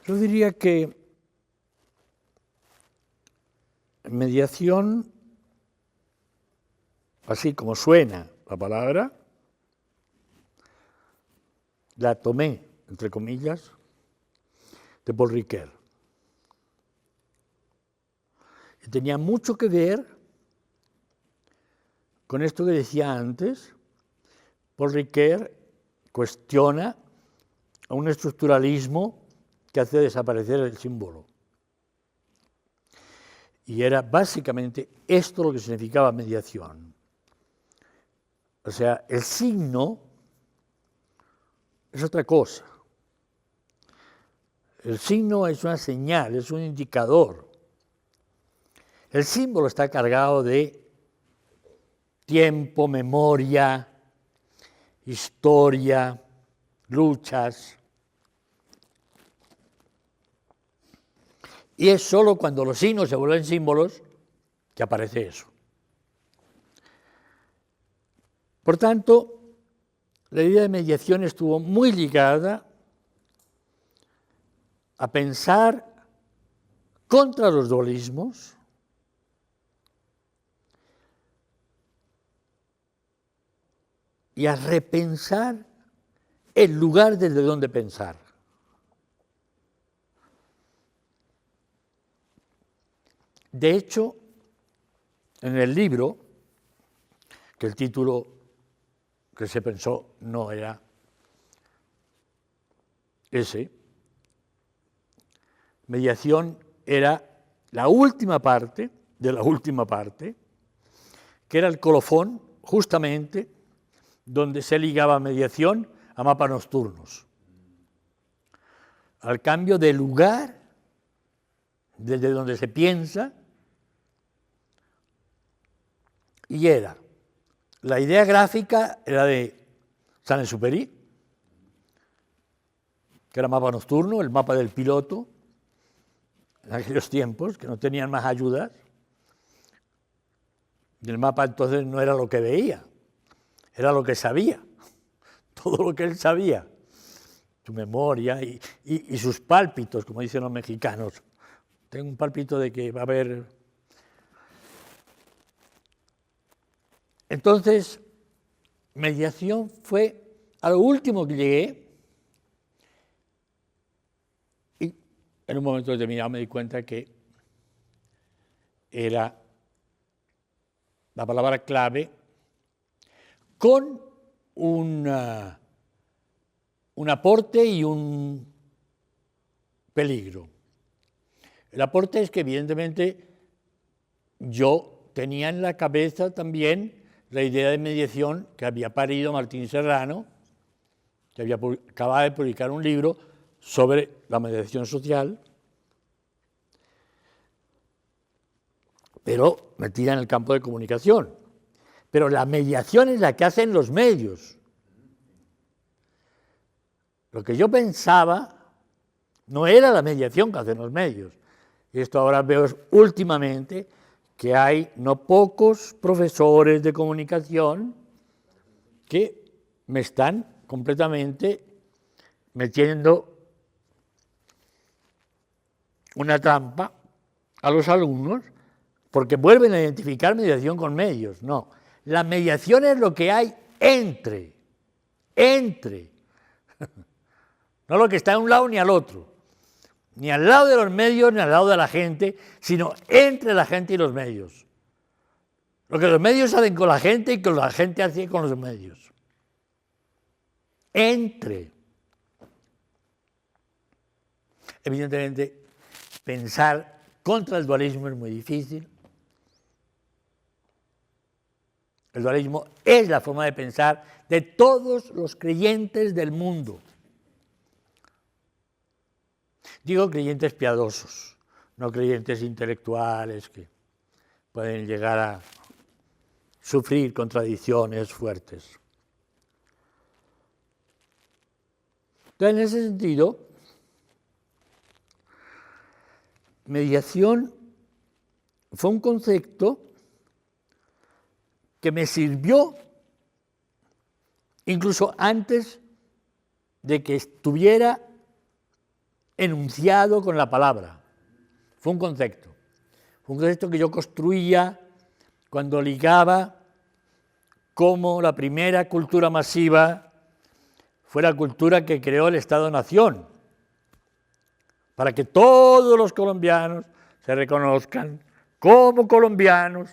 Yo diría que mediación, así como suena la palabra, la tomé, entre comillas, de Paul Ricoeur. Y tenía mucho que ver con esto que decía antes. Paul Ricoeur cuestiona a un estructuralismo que hace desaparecer el símbolo. Y era básicamente esto lo que significaba mediación. O sea, el signo es otra cosa. El signo es una señal, es un indicador. El símbolo está cargado de tiempo, memoria, historia, luchas. Y es solo cuando los signos se vuelven símbolos que aparece eso. Por tanto, la idea de mediación estuvo muy ligada a pensar contra los dualismos, y a repensar el lugar desde donde pensar. De hecho, en el libro, que el título que se pensó no era ese, mediación era la última parte de la última parte, que era el colofón, justamente, donde se ligaba mediación a mapas nocturnos, al cambio de lugar desde donde se piensa, y era, la idea gráfica era de Saint-Exupéry, que era mapa nocturno, el mapa del piloto, en aquellos tiempos, que no tenían más ayudas, y el mapa entonces no era lo que veía, era lo que sabía, todo lo que él sabía, su memoria y sus pálpitos, como dicen los mexicanos. Tengo un pálpito de que va a haber... Entonces, mediación fue a lo último que llegué, y en un momento determinado me di cuenta que era la palabra clave con un aporte y un peligro. El aporte es que evidentemente yo tenía en la cabeza también la idea de mediación que había parido Martín Serrano, que acababa de publicar un libro sobre la mediación social, pero metida en el campo de comunicación. Pero la mediación es la que hacen los medios. Lo que yo pensaba no era la mediación que hacen los medios. Y esto ahora veo últimamente que hay no pocos profesores de comunicación que me están completamente metiendo una trampa a los alumnos porque vuelven a identificar mediación con medios. No, la mediación es lo que hay entre, no lo que está a un lado ni al otro, ni al lado de los medios ni al lado de la gente, sino entre la gente y los medios. Lo que los medios hacen con la gente y que la gente hace con los medios. Entre. Evidentemente, pensar contra el dualismo es muy difícil. El dualismo es la forma de pensar de todos los creyentes del mundo. Digo creyentes piadosos, no creyentes intelectuales que pueden llegar a sufrir contradicciones fuertes. Entonces, en ese sentido, mediación fue un concepto que me sirvió incluso antes de que estuviera enunciado con la palabra. Fue un concepto. Fue un concepto que yo construía cuando ligaba cómo la primera cultura masiva fue la cultura que creó el Estado-Nación, para que todos los colombianos se reconozcan como colombianos.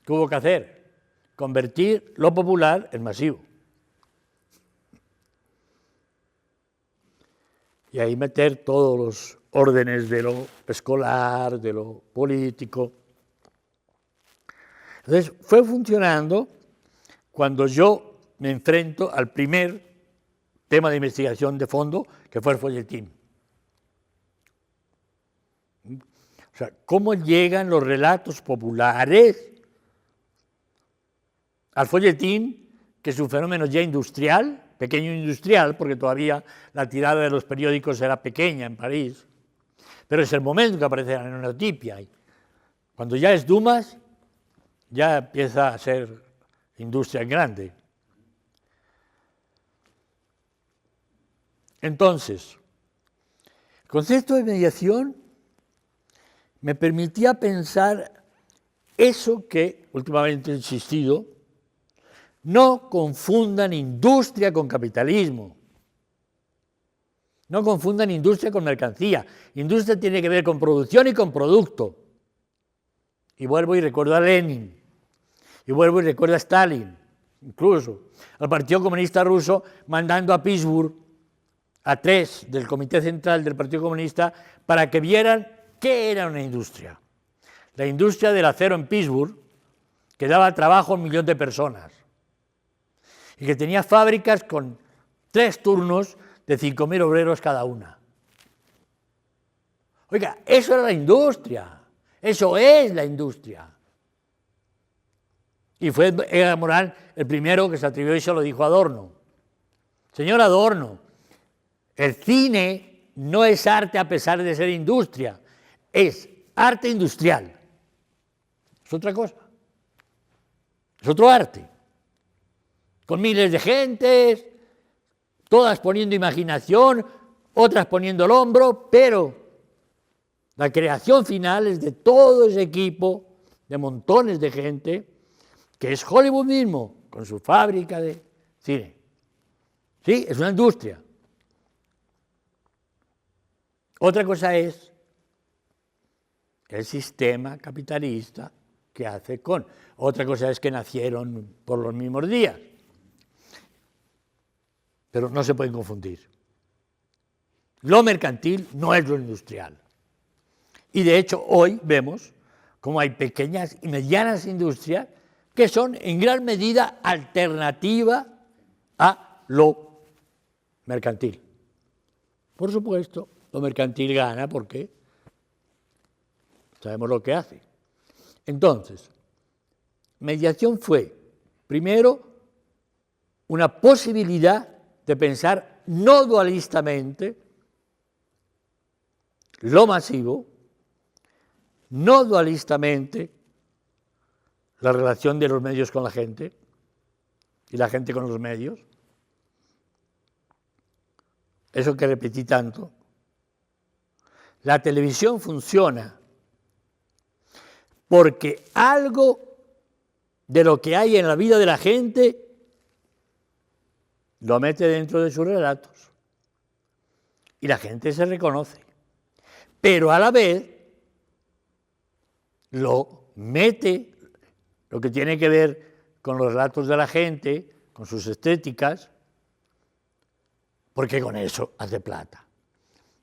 ¿Qué hubo que hacer? Convertir lo popular en masivo. Y ahí meter todos los órdenes de lo escolar, de lo político. Entonces, fue funcionando cuando yo me enfrento al primer tema de investigación de fondo, que fue el folletín. O sea, cómo llegan los relatos populares al folletín, que es un fenómeno ya industrial, pequeño industrial, porque todavía la tirada de los periódicos era pequeña en París, pero es el momento que aparece la nenotipia. Cuando ya es Dumas, ya empieza a ser industria grande. Entonces, el concepto de mediación me permitía pensar eso que últimamente he insistido: no confundan industria con capitalismo. No confundan industria con mercancía. Industria tiene que ver con producción y con producto. Y vuelvo y recuerdo a Lenin. Y vuelvo y recuerdo a Stalin, incluso al Partido Comunista Ruso, mandando a Pittsburgh a 3 del Comité Central del Partido Comunista para que vieran qué era una industria. La industria del acero en Pittsburgh, que daba trabajo a 1 millón de personas y que tenía fábricas con 3 turnos de 5.000 obreros cada una. Oiga, eso era la industria, eso es la industria. Y fue Edgar Morin el primero que se atrevió y se lo dijo a Adorno. Señor Adorno, el cine no es arte a pesar de ser industria, es arte industrial. Es otra cosa, es otro arte, con miles de gentes, todas poniendo imaginación, otras poniendo el hombro, pero la creación final es de todo ese equipo, de montones de gente, que es Hollywood mismo, con su fábrica de cine. Sí, es una industria. Otra cosa es el sistema capitalista que hace con. Otra cosa es que nacieron por los mismos días. Pero no se pueden confundir. Lo mercantil no es lo industrial. Y de hecho hoy vemos cómo hay pequeñas y medianas industrias que son en gran medida alternativa a lo mercantil. Por supuesto, lo mercantil gana porque sabemos lo que hace. Entonces, mediación fue, primero, una posibilidad de pensar no dualistamente lo masivo, no dualistamente la relación de los medios con la gente y la gente con los medios. Eso que repetí tanto. La televisión funciona porque algo de lo que hay en la vida de la gente lo mete dentro de sus relatos y la gente se reconoce, pero a la vez lo mete, lo que tiene que ver con los relatos de la gente, con sus estéticas, porque con eso hace plata.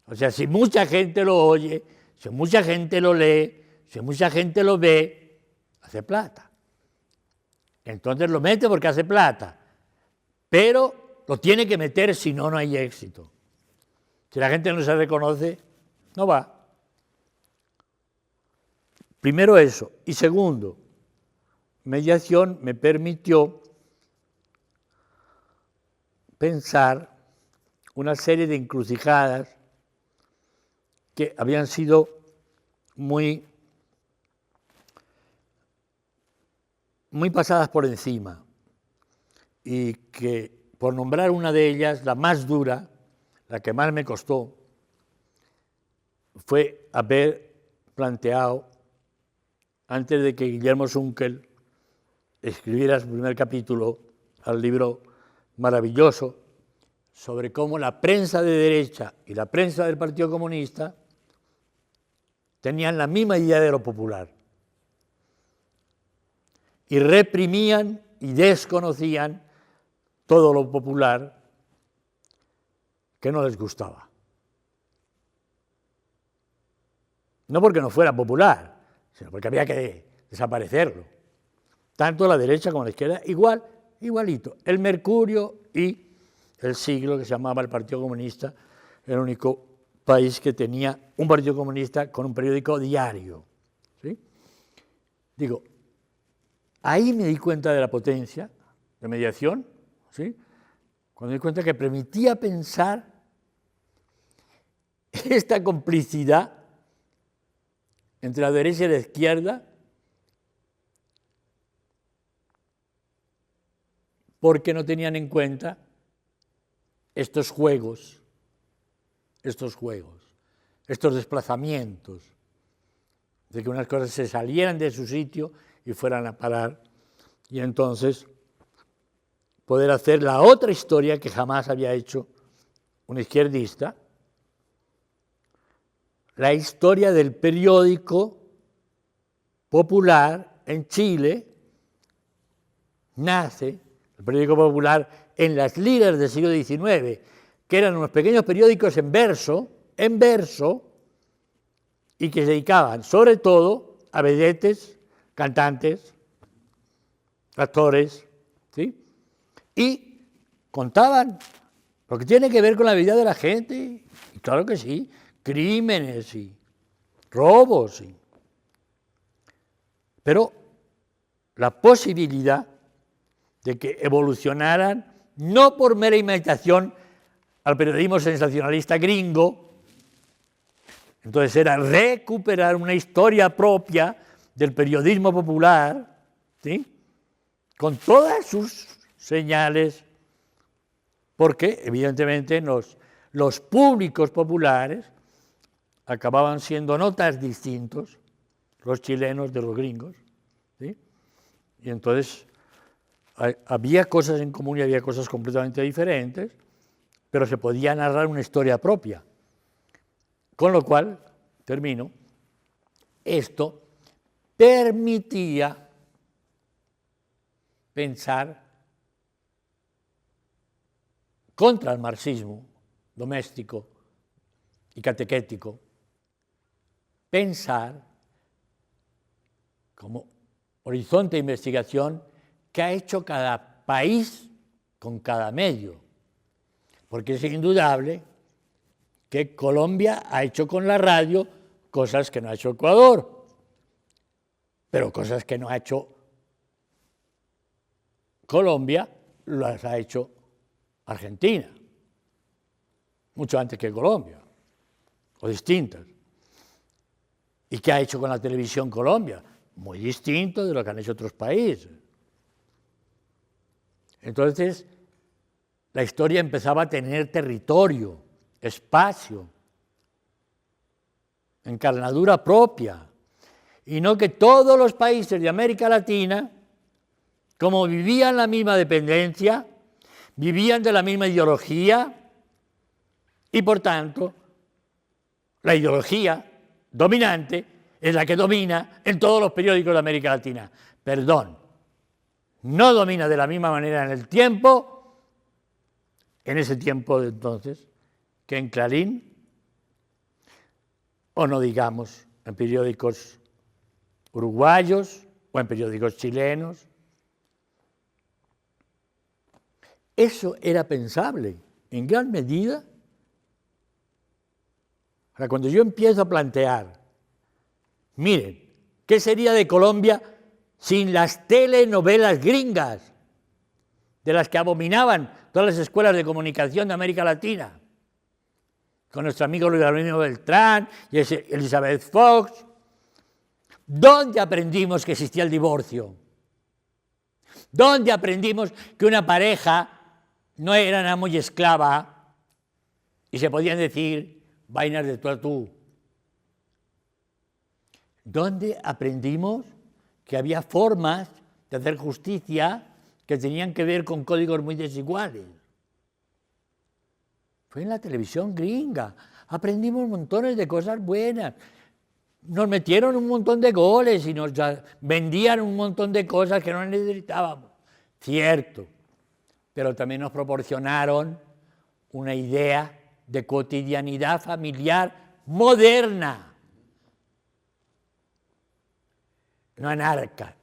O sea, si mucha gente lo oye, si mucha gente lo lee, si mucha gente lo ve, hace plata. Entonces lo mete porque hace plata, pero lo tiene que meter, si no, no hay éxito. Si la gente no se reconoce, no va. Primero eso. Y segundo, mediación me permitió pensar una serie de encrucijadas que habían sido muy pasadas por encima y que, por nombrar una de ellas, la más dura, la que más me costó, fue haber planteado, antes de que Guillermo Sunkel escribiera su primer capítulo al libro maravilloso sobre cómo la prensa de derecha y la prensa del Partido Comunista tenían la misma idea de lo popular y reprimían y desconocían todo lo popular que no les gustaba. No porque no fuera popular, sino porque había que desaparecerlo. Tanto la derecha como la izquierda, igualito. El Mercurio y el Siglo, que se llamaba el Partido Comunista, el único país que tenía un Partido Comunista con un periódico diario. ¿Sí? Digo, ahí me di cuenta de la potencia de mediación, ¿sí? Cuando me di cuenta que permitía pensar esta complicidad entre la derecha y la izquierda, porque no tenían en cuenta estos juegos, estos desplazamientos, de que unas cosas se salieran de su sitio y fueran a parar, y entonces poder hacer la otra historia que jamás había hecho un izquierdista, la historia del periódico popular en Chile. Nace el periódico popular en las liras del siglo XIX, que eran unos pequeños periódicos en verso, y que se dedicaban sobre todo a vedetes, cantantes, actores, ¿sí? Y contaban lo que tiene que ver con la vida de la gente, y claro que sí, crímenes y robos, pero la posibilidad de que evolucionaran no por mera imitación al periodismo sensacionalista gringo, entonces era recuperar una historia propia del periodismo popular, ¿sí? Con todas sus señales, porque evidentemente los públicos populares acababan siendo no tan distintos, los chilenos de los gringos, ¿sí? Y entonces había cosas en común y había cosas completamente diferentes, pero se podía narrar una historia propia. Con lo cual, termino, esto permitía pensar contra el marxismo doméstico y catequético, pensar como horizonte de investigación que ha hecho cada país con cada medio, porque es indudable que Colombia ha hecho con la radio cosas que no ha hecho Ecuador, pero cosas que no ha hecho Colombia las ha hecho Argentina, mucho antes que Colombia, o distintas. ¿Y qué ha hecho con la televisión Colombia? Muy distinto de lo que han hecho otros países. Entonces, la historia empezaba a tener territorio, espacio, encarnadura propia, y no que todos los países de América Latina, como vivían la misma dependencia, vivían de la misma ideología, y por tanto, la ideología dominante es la que domina en todos los periódicos de América Latina. Perdón, no domina de la misma manera en el tiempo, en ese tiempo de entonces, que en Clarín, o no digamos en periódicos uruguayos o en periódicos chilenos. Eso era pensable en gran medida. Ahora, cuando yo empiezo a plantear, miren, ¿qué sería de Colombia sin las telenovelas gringas, de las que abominaban todas las escuelas de comunicación de América Latina, con nuestro amigo Luis Arminio Beltrán y Elizabeth Fox? ¿Dónde aprendimos que existía el divorcio? ¿Dónde aprendimos que una pareja no era amo y esclava y se podían decir vainas de tú a tú? donde aprendimos que había formas de hacer justicia que tenían que ver con códigos muy desiguales. Fue en la televisión gringa. Aprendimos montones de cosas buenas. Nos metieron un montón de goles y nos vendían un montón de cosas que no necesitábamos. Cierto. Pero también nos proporcionaron una idea de cotidianidad familiar moderna. No anarca,